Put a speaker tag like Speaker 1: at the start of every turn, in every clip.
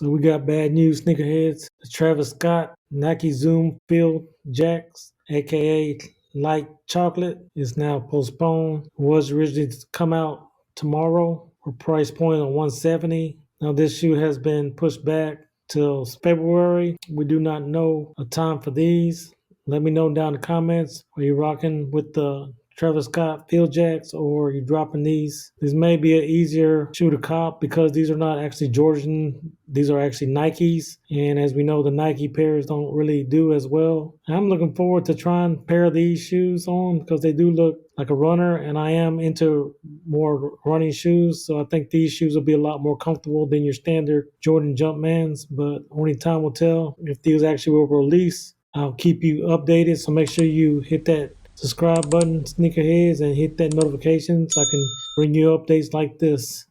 Speaker 1: So we got bad news, sneakerheads. The Travis Scott Nike Zoom Field Jaxx, aka Light Chocolate, is now postponed. It was originally to come out tomorrow for price point of $170. Now this shoe has been pushed back till February. We do not know a time for these. Let me know down in the comments. Are you rocking with the Travis Scott Field Jacks, or are you dropping these? This may be an easier shoe to cop because these are not actually Jordan. These are actually Nikes. And as we know, the Nike pairs don't really do as well. I'm looking forward to trying a pair of these shoes on because they do look like a runner, and I am into more running shoes. So I think these shoes will be a lot more comfortable than your standard Jordan Jumpmans, but only time will tell if these actually will release. I'll keep you updated, so make sure you hit that subscribe button, sneakerheads, and hit that notification so I can bring you updates like this.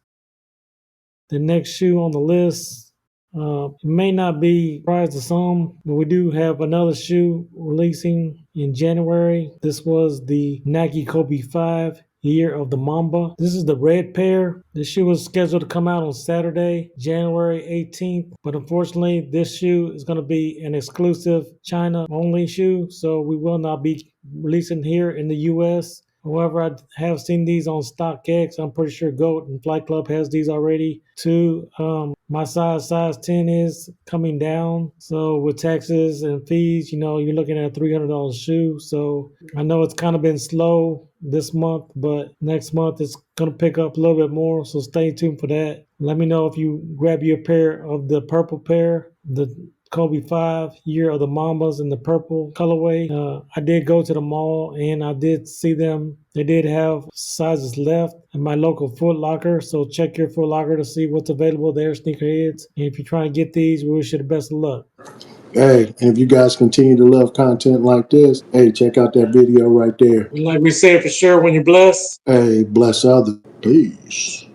Speaker 1: The next shoe on the list, it may not be a surprise to some, but we do have another shoe releasing in January. This was the Nike Kobe 5 Year of the Mamba. This is the red pair. This shoe was scheduled to come out on Saturday, January 18th, but unfortunately this shoe is going to be an exclusive China only shoe, so we will not be releasing here in the US. However, I have seen these on StockX. I'm pretty sure GOAT and Flight Club has these already too. My size 10 is coming down. So with taxes and fees, you're looking at a $300 shoe. So I know it's kind of been slow this month, but next month it's going to pick up a little bit more. So stay tuned for that. Let me know if you grab your pair of the purple pair, the Kobe 5 Year of the Mambas in the purple colorway. I did go to the mall and I did see them. They did have sizes left in my local Foot Locker, so check your Foot Locker to see what's available there, sneakerheads. And if you're trying to get these, we wish you the best of luck.
Speaker 2: Hey, and if you guys continue to love content like this, hey, check out that video right there.
Speaker 1: Like we said, for sure, when you're blessed,
Speaker 2: Hey, bless others. Peace.